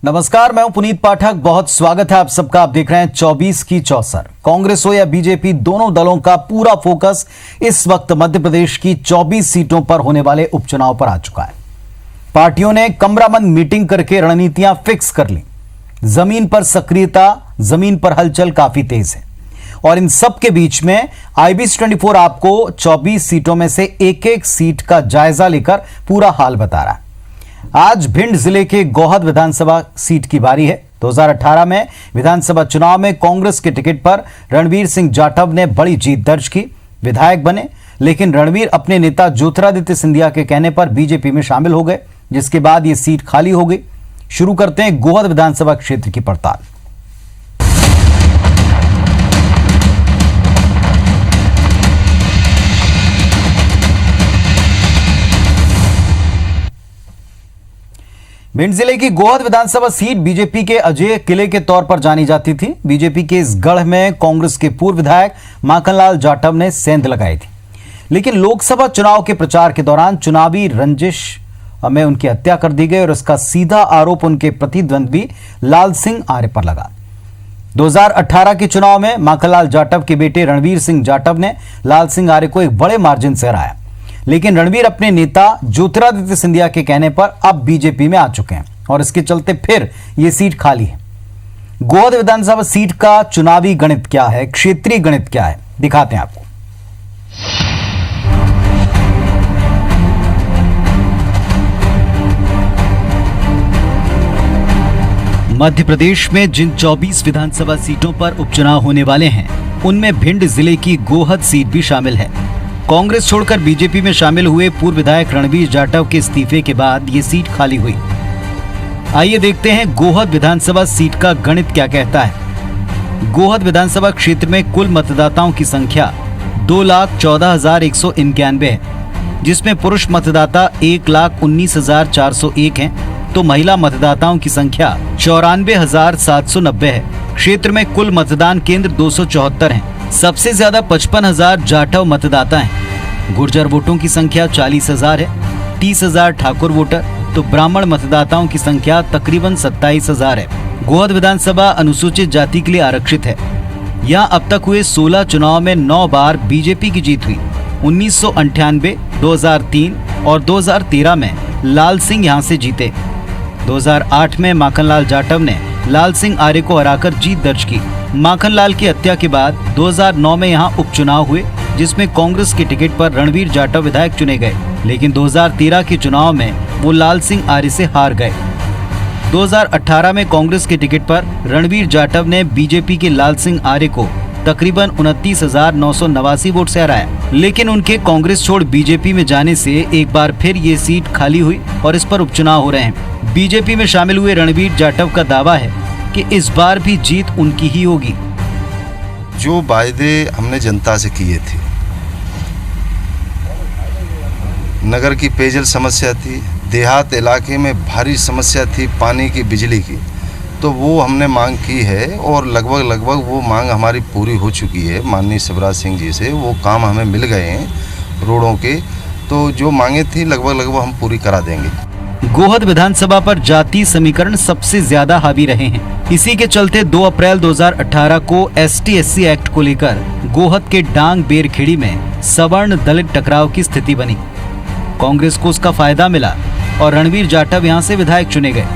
नमस्कार, मैं हूं पुनीत पाठक। बहुत स्वागत है आप सबका। आप देख रहे हैं 24 की चौसर। कांग्रेस हो या बीजेपी, दोनों दलों का पूरा फोकस इस वक्त मध्य प्रदेश की 24 सीटों पर होने वाले उपचुनाव पर आ चुका है। पार्टियों ने कमराबंद मीटिंग करके रणनीतियां फिक्स कर ली। जमीन पर सक्रियता, जमीन पर हलचल काफी तेज है और इन सब के बीच में IBC 24 आपको 24 सीटों में से एक एक सीट का जायजा लेकर पूरा हाल बता रहा है। आज भिंड जिले के गोहद विधानसभा सीट की बारी है। 2018 में विधानसभा चुनाव में कांग्रेस के टिकट पर रणवीर सिंह जाटव ने बड़ी जीत दर्ज की, विधायक बने। लेकिन रणवीर अपने नेता ज्योतिरादित्य सिंधिया के कहने पर बीजेपी में शामिल हो गए, जिसके बाद यह सीट खाली हो गई। शुरू करते हैं गोहद विधानसभा क्षेत्र की पड़ताल। भिंड जिले की गोहद विधानसभा सीट बीजेपी के अजय किले के तौर पर जानी जाती थी। बीजेपी के इस गढ़ में कांग्रेस के पूर्व विधायक माखनलाल जाटव ने सेंध लगाई थी, लेकिन लोकसभा चुनाव के प्रचार के दौरान चुनावी रंजिश में उनकी हत्या कर दी गई और इसका सीधा आरोप उनके प्रतिद्वंद्वी लाल सिंह आर्य पर लगा। 2018 के चुनाव में माखनलाल जाटव के बेटे रणवीर सिंह जाटव ने लाल सिंह आर्य को एक बड़े मार्जिन से हराया, लेकिन रणवीर अपने नेता ज्योतिरादित्य सिंधिया के कहने पर अब बीजेपी में आ चुके हैं और इसके चलते फिर यह सीट खाली है। गोहद विधानसभा सीट का चुनावी गणित क्या है, क्षेत्रीय गणित क्या है, दिखाते हैं आपको। मध्य प्रदेश में जिन 24 विधानसभा सीटों पर उपचुनाव होने वाले हैं, उनमें भिंड जिले की गोहद सीट भी शामिल है। कांग्रेस छोड़कर बीजेपी में शामिल हुए पूर्व विधायक रणवीर जाटव के इस्तीफे के बाद ये सीट खाली हुई। आइए देखते हैं गोहद विधानसभा सीट का गणित क्या कहता है। गोहद विधानसभा क्षेत्र में कुल मतदाताओं की संख्या 2,14,191 है, जिसमें पुरुष मतदाता 1,19,401 हैं, तो महिला मतदाताओं की संख्या 94,790 है। क्षेत्र में कुल मतदान केंद्र 274 हैं। सबसे ज्यादा 55,000 जाटव मतदाता हैं। गुर्जर वोटों की संख्या 40,000 है। 30,000 ठाकुर वोटर, तो ब्राह्मण मतदाताओं की संख्या तकरीबन 27,000 है। गोहद विधानसभा अनुसूचित जाति के लिए आरक्षित है। यहाँ अब तक हुए 16 चुनाव में 9 बार बीजेपी की जीत हुई। 1998, 2003 और 2013 में लाल सिंह यहाँ से जीते। 2008 में माखनलाल जाटव ने लाल सिंह आर्य को हराकर जीत दर्ज की। माखनलाल की हत्या के बाद 2009 में यहाँ उपचुनाव हुए, जिसमें कांग्रेस के टिकट पर रणवीर जाटव विधायक चुने गए, लेकिन 2013 के चुनाव में वो लाल सिंह आर्य से हार गए। 2018 में कांग्रेस के टिकट पर रणवीर जाटव ने बीजेपी के लाल सिंह आर्य को तकरीबन 29,989 वोट से हराया, लेकिन उनके कांग्रेस छोड़ बीजेपी में जाने से एक बार फिर ये सीट खाली हुई और इस पर उपचुनाव हो रहे हैं। बीजेपी में शामिल हुए रणवीर जाटव का दावा है कि इस बार भी जीत उनकी ही होगी। जो वायदे हमने जनता से किए थे, नगर की पेयजल समस्या थी, देहात इलाके में भारी समस्या थी पानी की, बिजली की, तो वो हमने मांग की है और लगभग वो मांग हमारी पूरी हो चुकी है। माननीय शिवराज सिंह जी से वो काम हमें मिल गए हैं रोडों के, तो जो मांगे थी लगभग हम पूरी करा देंगे। गोहद विधानसभा पर जाति समीकरण सबसे ज्यादा हावी रहे हैं। इसी के चलते 2 अप्रैल 2018 को ST/SC एक्ट को लेकर गोहद के डांग बेरखेड़ी में सवर्ण दलित टकराव की स्थिति बनी। कांग्रेस को उसका फायदा मिला और रणवीर जाटव यहां से विधायक चुने गए,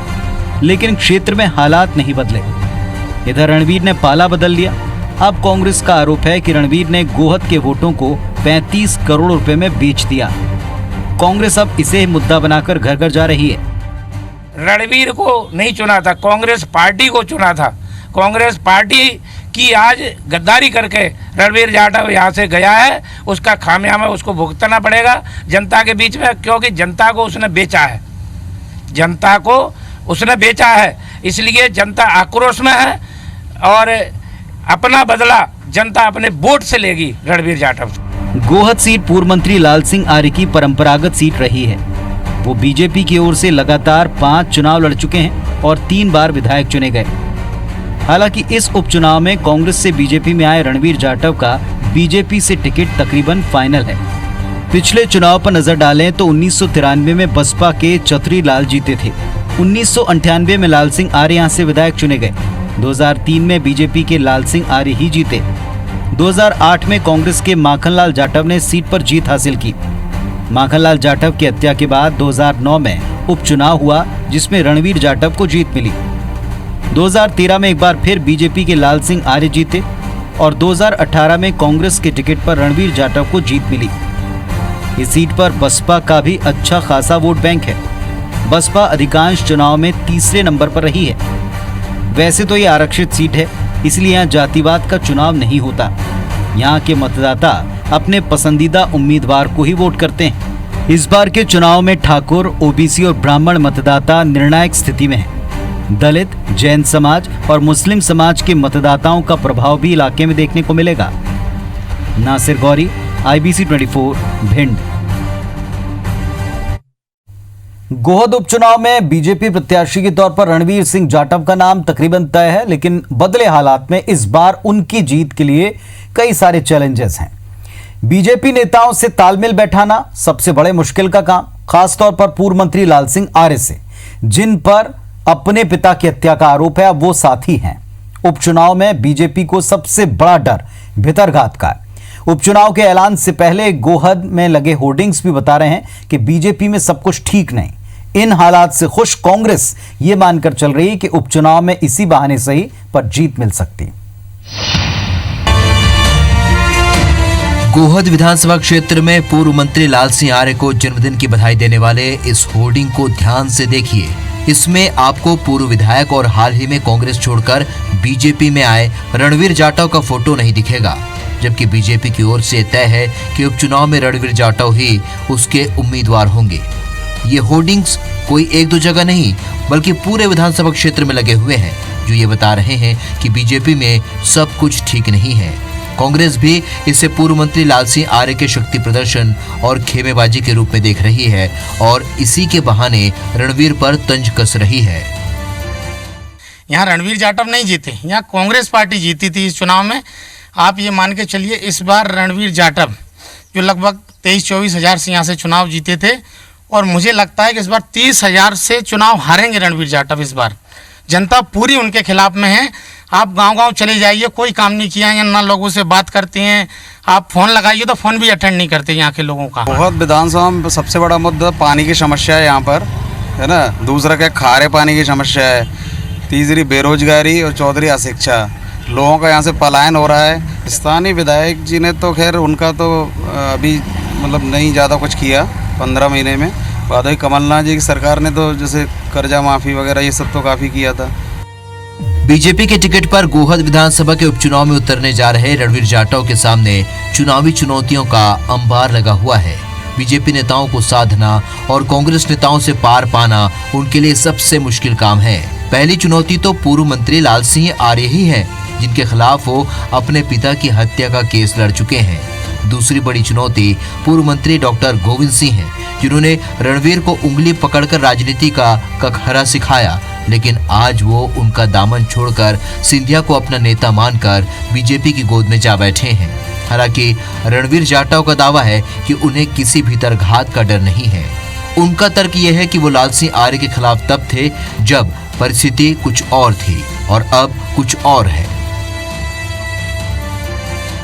लेकिन क्षेत्र में हालात नहीं बदले। इधर रणवीर ने पाला बदल लिया। अब कांग्रेस का आरोप है कि रणवीर ने गोहद के वोटों को 35 करोड़ रुपए में बेच दिया। कांग्रेस अब इसे मुद्दा बनाकर घर घर जा रही है। रणवीर को नहीं चुना था, कांग्रेस पार्टी को चुना था। कांग्रेस पार्टी की आज गद्दारी करके रणवीर जाटव यहाँ से गया है, उसका खामियाजा उसको भुगतना पड़ेगा जनता के बीच में, क्योंकि जनता को उसने बेचा है। जनता को उसने बेचा है, इसलिए जनता आक्रोश में है और अपना बदला जनता अपने वोट से लेगी रणवीर जाटव से। गोहद सीट पूर्व मंत्री लाल सिंह आर्य की परंपरागत सीट रही है। वो बीजेपी की ओर से लगातार 5 चुनाव लड़ चुके हैं और 3 बार विधायक चुने गए। हालांकि इस उपचुनाव में कांग्रेस से बीजेपी में आए रणवीर जाटव का बीजेपी से टिकट तकरीबन फाइनल है। पिछले चुनाव पर नजर डालें तो 1993 में बसपा के चतरी लाल जीते थे। 1998 में लाल सिंह आर्य यहां से विधायक चुने गए। 2003 में बीजेपी के लाल सिंह आर्य ही जीते। 2008 में कांग्रेस के माखनलाल जाटव ने सीट पर जीत हासिल की। माखनलाल जाटव की हत्या के बाद 2009 में उपचुनाव हुआ, जिसमें रणवीर जाटव को जीत मिली। 2013 में एक बार फिर बीजेपी के लाल सिंह आर्य जीते और 2018 में कांग्रेस के टिकट पर रणवीर जाटव को जीत मिली। इस सीट पर बसपा का भी अच्छा खासा वोट बैंक है। बसपा अधिकांश चुनाव में तीसरे नंबर पर रही है। वैसे तो ये आरक्षित सीट है, इसलिए यहाँ जातिवाद का चुनाव नहीं होता। यहाँ के मतदाता अपने पसंदीदा उम्मीदवार को ही वोट करते हैं। इस बार के चुनाव में ठाकुर, ओबीसी और ब्राह्मण मतदाता निर्णायक स्थिति में हैं। दलित, जैन समाज और मुस्लिम समाज के मतदाताओं का प्रभाव भी इलाके में देखने को मिलेगा। नासिर गौरी, IBC 24, भिंड। गोहद उपचुनाव में बीजेपी प्रत्याशी के तौर पर रणवीर सिंह जाटव का नाम तकरीबन तय है, लेकिन बदले हालात में इस बार उनकी जीत के लिए कई सारे चैलेंजेस हैं। बीजेपी नेताओं से तालमेल बैठाना सबसे बड़े मुश्किल का काम, खासतौर पर पूर्व मंत्री लाल सिंह आर्य से, जिन पर अपने पिता की हत्या का आरोप है, अब वो साथी हैं। उपचुनाव में बीजेपी को सबसे बड़ा डर भितरघात का है। उपचुनाव के ऐलान से पहले गोहद में लगे होर्डिंग्स भी बता रहे हैं कि बीजेपी में सब कुछ ठीक नहीं। इन हालात से खुश कांग्रेस ये मानकर चल रही है कि उपचुनाव में इसी बहाने से ही पर जीत मिल सकती। गोहद विधानसभा क्षेत्र में पूर्व मंत्री लाल सिंह आर्य को जन्मदिन की बधाई देने वाले इस होर्डिंग को ध्यान से देखिए। इसमें आपको पूर्व विधायक और हाल ही में कांग्रेस छोड़कर बीजेपी में आए रणवीर जाटव का फोटो नहीं दिखेगा, जबकि बीजेपी की ओर से तय है कि उपचुनाव में रणवीर जाटव ही उसके उम्मीदवार होंगे। ये होर्डिंग्स कोई एक दो जगह नहीं, बल्कि पूरे विधानसभा क्षेत्र में लगे हुए हैं, जो ये बता रहे हैं कि बीजेपी में सब कुछ ठीक नहीं है। कांग्रेस भी इसे पूर्व मंत्री लाल सिंह आर्य के शक्ति प्रदर्शन और खेमेबाजी के रूप में देख रही है और इसी के बहाने रणवीर पर तंज कस रही है। यहाँ रणवीर जाटव नहीं जीते, यहाँ कांग्रेस पार्टी जीती थी इस चुनाव में। आप ये मान के चलिए, इस बार रणवीर जाटव जो लगभग 23-24 हज़ार से यहाँ से चुनाव जीते थे, और मुझे लगता है कि इस बार 30 हज़ार से चुनाव हारेंगे रणवीर जाटव। इस बार जनता पूरी उनके खिलाफ में है। आप गांव-गांव चले जाइए, कोई काम नहीं किया है, ना लोगों से बात करते हैं। आप फोन लगाइए तो फोन भी अटेंड नहीं करते यहाँ के लोगों का। बहुत विधानसभा में सबसे बड़ा मुद्दा पानी की समस्या है यहाँ पर, है ना। दूसरा क्या, खारे पानी की समस्या है। तीसरी बेरोजगारी और चौथी अशिक्षा। लोगों का यहाँ से पलायन हो रहा है। स्थानीय विधायक जी ने तो खैर उनका तो अभी मतलब नहीं ज़्यादा कुछ किया 15 महीने में। बाद में कमलनाथ जी की सरकार ने तो जैसे कर्जा माफ़ी वगैरह ये सब तो काफ़ी किया था। बीजेपी के टिकट पर गोहद विधानसभा के उपचुनाव में उतरने जा रहे रणवीर जाटव के सामने चुनावी चुनौतियों का अंबार लगा हुआ है। बीजेपी नेताओं को साधना और कांग्रेस नेताओं से पार पाना उनके लिए सबसे मुश्किल काम है। पहली चुनौती तो पूर्व मंत्री लाल सिंह आर्य ही है, जिनके खिलाफ वो अपने पिता की हत्या का केस लड़ चुके हैं। दूसरी बड़ी चुनौती पूर्व मंत्री डॉक्टर गोविंद सिंह हैं, जिन्होंने रणवीर को उंगली पकड़कर राजनीति का कखहरा सिखाया, लेकिन आज वो उनका दामन छोड़कर सिंधिया को अपना नेता मानकर बीजेपी की गोद में जा बैठे हैं। हालांकि रणवीर जाटव का दावा है कि उन्हें किसी भीतरघात का डर नहीं है। उनका तर्क यह है कि वो लाल सिंह आर्य के खिलाफ तब थे जब परिस्थिति कुछ और थी और अब कुछ और है।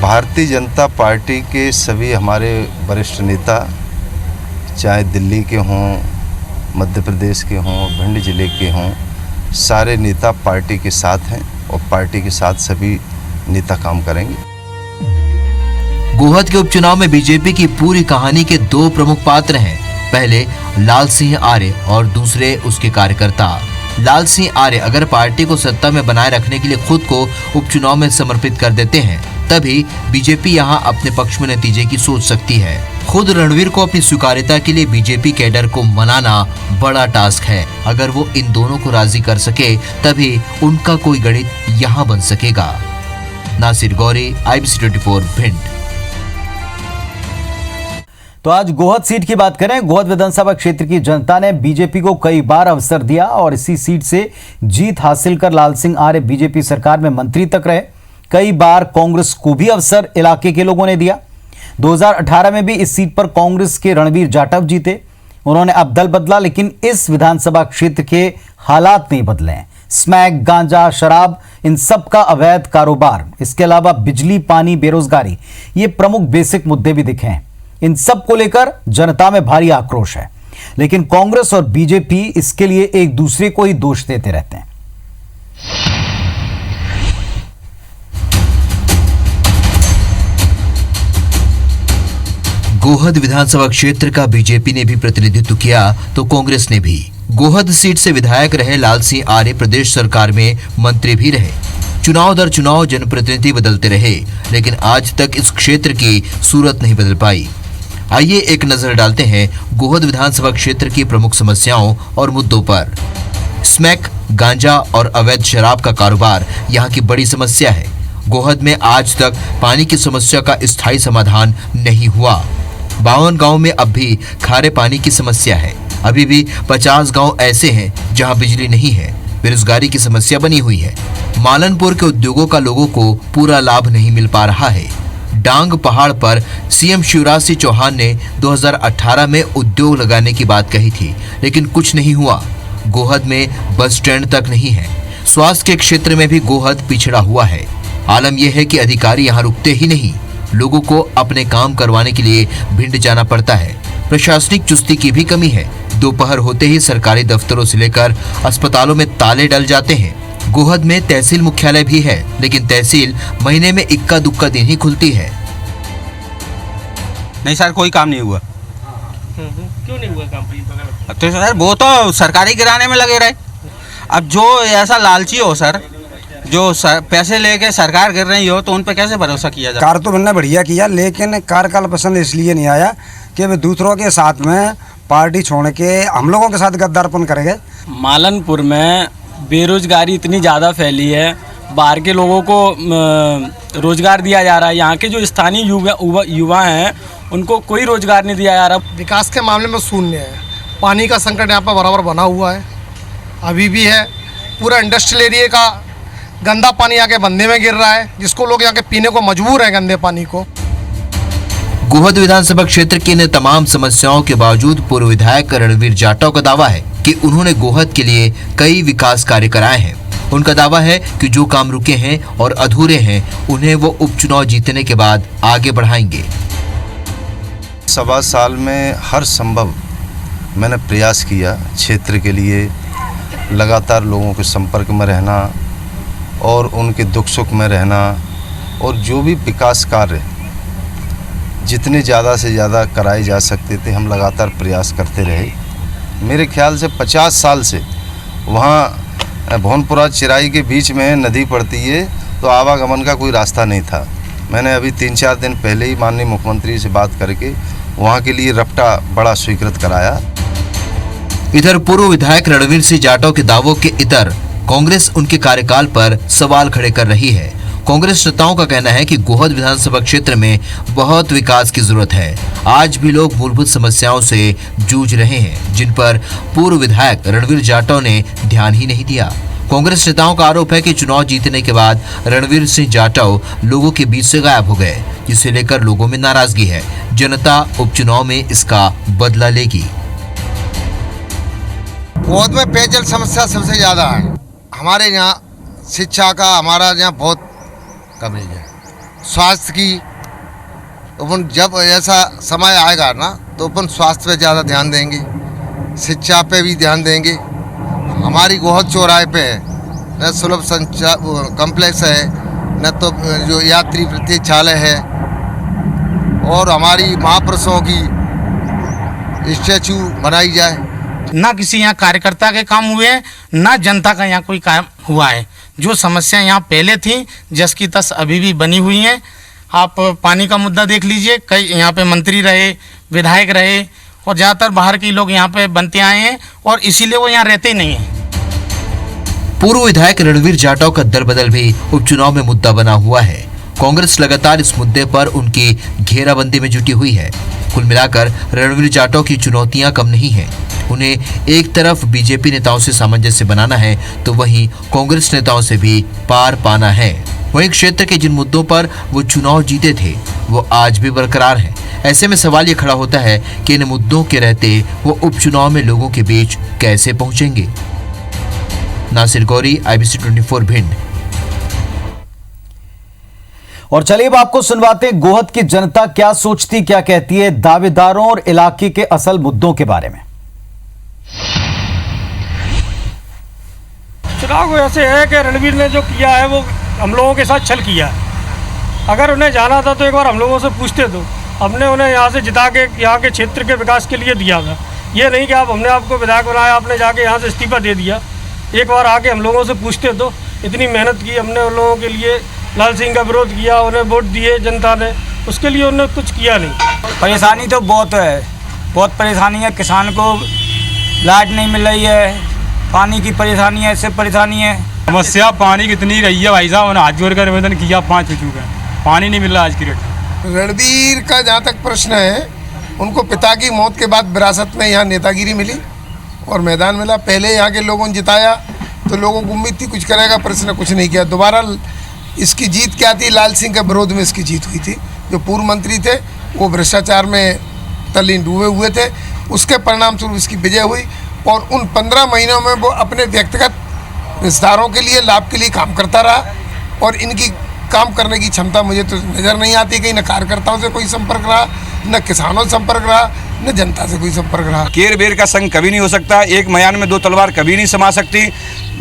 भारतीय जनता पार्टी के सभी हमारे वरिष्ठ नेता, चाहे दिल्ली के हों, मध्य प्रदेश के हों, भिंड जिले के हों, सारे नेता पार्टी के साथ हैं और पार्टी के साथ सभी नेता काम करेंगे। गोहद के उपचुनाव में बीजेपी की पूरी कहानी के दो प्रमुख पात्र हैं। पहले लाल सिंह आर्य और दूसरे उसके कार्यकर्ता। लाल सिंह आर्य अगर पार्टी को सत्ता में बनाए रखने के लिए खुद को उपचुनाव में समर्पित कर देते हैं, तभी बीजेपी यहां अपने पक्ष में नतीजे की सोच सकती है। खुद रणवीर को अपनी स्वीकार्यता के लिए बीजेपी कैडर को मनाना बड़ा टास्क है। अगर वो इन दोनों को राजी कर सके, तभी उनका कोई गणित यहां बन सकेगा। नासिर गौरी, IBC 24, भिंड। तो आज गोहद सीट की बात करें। गोहद विधानसभा क्षेत्र की जनता ने बीजेपी को कई बार अवसर दिया और इसी सीट से जीत हासिल कर लाल सिंह आर्य बीजेपी सरकार में मंत्री तक रहे। कई बार कांग्रेस को भी अवसर इलाके के लोगों ने दिया। 2018 में भी इस सीट पर कांग्रेस के रणवीर जाटव जीते। उन्होंने अब दल बदला, लेकिन इस विधानसभा क्षेत्र के हालात नहीं बदले हैं। स्मैक, गांजा, शराब, इन सब का अवैध कारोबार, इसके अलावा बिजली, पानी, बेरोजगारी, ये प्रमुख बेसिक मुद्दे भी दिखे हैं। इन सब को लेकर जनता में भारी आक्रोश है, लेकिन कांग्रेस और बीजेपी इसके लिए एक दूसरे को ही दोष देते रहते हैं। गोहद विधानसभा क्षेत्र का बीजेपी ने भी प्रतिनिधित्व किया तो कांग्रेस ने भी। गोहद सीट से विधायक रहे लाल सिंह आर्य प्रदेश सरकार में मंत्री भी रहे। चुनाव दर चुनाव जनप्रतिनिधि बदलते रहे, लेकिन आज तक इस क्षेत्र की सूरत नहीं बदल पाई। आइए एक नजर डालते हैं गोहद विधानसभा क्षेत्र की प्रमुख समस्याओं और मुद्दों पर। स्मैक, गांजा और अवैध शराब का कारोबार यहाँ की बड़ी समस्या है। गोहद में आज तक पानी की समस्या का स्थायी समाधान नहीं हुआ। 52 गांव में अब भी खारे पानी की समस्या है। अभी भी 50 गांव ऐसे हैं जहां बिजली नहीं है। बेरोजगारी की समस्या बनी हुई है। मालनपुर के उद्योगों का लोगों को पूरा लाभ नहीं मिल पा रहा है। डांग पहाड़ पर सीएम शिवराज सिंह चौहान ने 2018 में उद्योग लगाने की बात कही थी, लेकिन कुछ नहीं हुआ। गोहद में बस स्टैंड तक नहीं है। स्वास्थ्य के क्षेत्र में भी गोहद पिछड़ा हुआ है। आलम यह है कि अधिकारी यहाँ रुकते ही नहीं, लोगों को अपने काम करवाने के लिए भिंड जाना पड़ता है। प्रशासनिक चुस्ती की भी कमी है। दोपहर होते ही सरकारी दफ्तरों से लेकर अस्पतालों में ताले डल जाते हैं। गोहद में तहसील मुख्यालय भी है, लेकिन तहसील महीने में इक्का दुक्का दिन ही खुलती है। नहीं सर, कोई काम नहीं हुआ। क्यों नहीं हुआ काम? तो सर वो तो सरकारी गिराने में लगे रहे। अब जो ऐसा लालची हो सर, जो पैसे लेके सरकार गिर रही हो, तो उन पे कैसे भरोसा किया जाए? कार तो मैंने बढ़िया किया, लेकिन कार्यकाल पसंद इसलिए नहीं आया कि वे दूसरों के साथ में पार्टी छोड़ के हम लोगों के साथ गद्दारपन करेंगे। मालनपुर में बेरोजगारी इतनी ज़्यादा फैली है, बाहर के लोगों को रोजगार दिया जा रहा है। यहाँ के जो स्थानीय युवा हैं उनको कोई रोजगार नहीं दिया जा रहा। विकास के मामले में शून्य है। पानी का संकट यहाँ पर बराबर बना हुआ है, अभी भी है। पूरा इंडस्ट्रियल एरिया का गंदा पानी आके बंदे में गिर रहा है, जिसको लोग यहाँ के पीने को मजबूर हैं, गंदे पानी को। गोहद विधानसभा क्षेत्र की इन तमाम समस्याओं के बावजूद पूर्व विधायक रणवीर जाटव का दावा है कि उन्होंने गोहद के लिए कई विकास कार्य कराए हैं। उनका दावा है कि जो काम रुके हैं और अधूरे हैं, उन्हें वो उपचुनाव जीतने के बाद आगे बढ़ाएंगे। 1.25 साल में हर संभव मैंने प्रयास किया क्षेत्र के लिए, लगातार लोगों के संपर्क में रहना और उनके दुख सुख में रहना, और जो भी विकास कार्य जितने ज़्यादा से ज़्यादा कराए जा सकते थे हम लगातार प्रयास करते रहे। मेरे ख्याल से 50 साल से वहाँ भोनपुरा चिराई के बीच में नदी पड़ती है, तो आवागमन का कोई रास्ता नहीं था। मैंने अभी 3-4 दिन पहले ही माननीय मुख्यमंत्री से बात करके वहाँ के लिए रपटा बड़ा स्वीकृत कराया। इधर पूर्व विधायक रणवीर सिंह जाटव के दावों के इतर कांग्रेस उनके कार्यकाल पर सवाल खड़े कर रही है। कांग्रेस नेताओं का कहना है कि गोहद विधानसभा क्षेत्र में बहुत विकास की जरूरत है। आज भी लोग मूलभूत समस्याओं से जूझ रहे हैं, जिन पर पूर्व विधायक रणवीर जाटव ने ध्यान ही नहीं दिया। कांग्रेस नेताओं का आरोप है कि चुनाव जीतने के बाद रणवीर सिंह जाटव लोगों के बीच से गायब हो गए, जिसे लेकर लोगों में नाराजगी है। जनता उपचुनाव में इसका बदला लेगी। गोहद में पेयजल समस्या सबसे ज़्यादा है। हमारे यहाँ शिक्षा का हमारा यहाँ बहुत कमी है। स्वास्थ्य की अपन जब ऐसा समय आएगा ना, तो अपन स्वास्थ्य पे ज़्यादा ध्यान देंगे, शिक्षा पे भी ध्यान देंगे। हमारी गोहद चौराहे पे है न सुलभ संचार कम्प्लेक्स है, न तो जो यात्री प्रतीक्षालय है, और हमारी महापुरुषों की स्टैचू बनाई जाए। ना किसी यहाँ कार्यकर्ता के काम हुए हैं, ना जनता का यहाँ कोई काम हुआ है। जो समस्या यहाँ पहले थी, जस की तस अभी भी बनी हुई हैं। आप पानी का मुद्दा देख लीजिए, कई यहाँ पे मंत्री रहे, विधायक रहे, और ज़्यादातर बाहर के लोग यहाँ पे बनते आए हैं, और इसीलिए वो यहाँ रहते ही नहीं हैं। पूर्व विधायक रणवीर जाटव का दलबदल भी उपचुनाव में मुद्दा बना हुआ है। कांग्रेस लगातार इस मुद्दे पर उनकी घेराबंदी में जुटी हुई है। कुल मिलाकर रणवीर जाटव की चुनौतियां कम नहीं हैं। उन्हें एक तरफ बीजेपी नेताओं से सामंजस्य बनाना है, तो वहीं कांग्रेस नेताओं से भी पार पाना है। वहीं क्षेत्र के जिन मुद्दों पर वो चुनाव जीते थे वो आज भी बरकरार है। ऐसे में सवाल ये खड़ा होता है कि इन मुद्दों के रहते वो उपचुनाव में लोगों के बीच कैसे पहुंचेंगे। नासिर गौरी, IBC 24 भिंड। और चलिए अब आपको सुनवाते हैं गोहद की जनता क्या सोचती, क्या कहती है दावेदारों और इलाके के असल मुद्दों के बारे में। चुनाव ऐसे है कि रणवीर ने जो किया है वो हम लोगों के साथ छल किया है। अगर उन्हें जाना था तो एक बार हम लोगों से पूछते तो हमने उन्हें यहाँ से जिता के यहाँ के क्षेत्र के विकास के लिए दिया था। ये नहीं कि हमने आपको विधायक बनाया, आपने जाके यहाँ से इस्तीफा दे दिया। एक बार आके हम लोगों से पूछते तो। इतनी मेहनत की हमने उन लोगों के लिए, लाल सिंह का विरोध किया, उन्हें वोट दिए जनता ने, उसके लिए उन्होंने कुछ किया नहीं। परेशानी तो बहुत है, बहुत परेशानी है। किसान को लाइट नहीं मिल रही है, पानी की परेशानी है, इससे परेशानी है। समस्या पानी कितनी रही है भाई साहब, उन्होंने हाथ जोड़ कर आवेदन किया, 5 हो चुका है, पानी नहीं मिल रहा आज की डेट। रणवीर का जहाँ तक प्रश्न है, उनको पिता की मौत के बाद विरासत में यहाँ नेतागिरी मिली और मैदान मिला। पहले यहाँ के लोगों ने जिताया तो लोगों को उम्मीद थी कुछ करेगा, पर इसने कुछ नहीं किया। दोबारा इसकी जीत क्या थी? लाल सिंह के विरोध में इसकी जीत हुई थी। जो पूर्व मंत्री थे वो भ्रष्टाचार में तल्लीन डूबे हुए थे, उसके परिणाम स्वरूप इसकी विजय हुई। और उन 15 महीनों में वो अपने व्यक्तिगत रिश्तेदारों के लिए, लाभ के लिए काम करता रहा। और इनकी काम करने की क्षमता मुझे तो नज़र नहीं आती। कहीं न कार्यकर्ताओं से कोई संपर्क रहा, न किसानों से संपर्क रहा, न जनता से कोई संपर्क रहा। केर बेर का संग कभी नहीं हो सकता, एक मयान में 2 तलवार कभी नहीं समा सकती।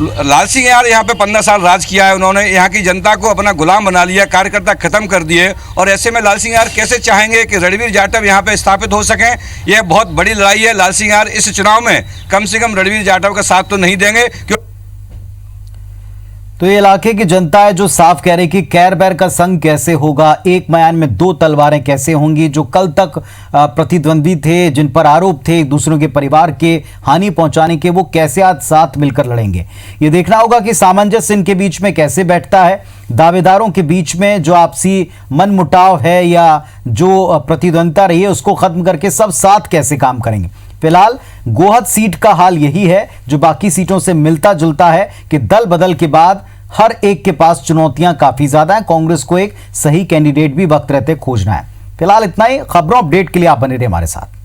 लाल सिंह यार यहाँ पे 15 साल राज किया है, उन्होंने यहाँ की जनता को अपना गुलाम बना लिया, कार्यकर्ता खत्म कर दिए। और ऐसे में लाल सिंह यार कैसे चाहेंगे कि रणवीर जाटव यहाँ पे स्थापित हो सकें? यह बहुत बड़ी लड़ाई है। लाल सिंह यार इस चुनाव में कम से कम रणवीर जाटव का साथ तो नहीं देंगे। तो ये इलाके की जनता है जो साफ कह रही कि कैर बैर का संग कैसे होगा, एक मयान में 2 तलवारें कैसे होंगी। जो कल तक प्रतिद्वंदी थे, जिन पर आरोप थे एक दूसरों के परिवार के हानि पहुंचाने के, वो कैसे आज साथ मिलकर लड़ेंगे। ये देखना होगा कि सामंजस्य इनके बीच में कैसे बैठता है। दावेदारों के बीच में जो आपसी मनमुटाव है या जो प्रतिद्वंदिता रही है उसको खत्म करके सब साथ कैसे काम करेंगे। फिलहाल गोहद सीट का हाल यही है जो बाकी सीटों से मिलता जुलता है कि दल बदल के बाद हर एक के पास चुनौतियां काफी ज्यादा हैं। कांग्रेस को एक सही कैंडिडेट भी वक्त रहते खोजना है। फिलहाल इतना ही। खबरों अपडेट के लिए आप बने रहे हमारे साथ।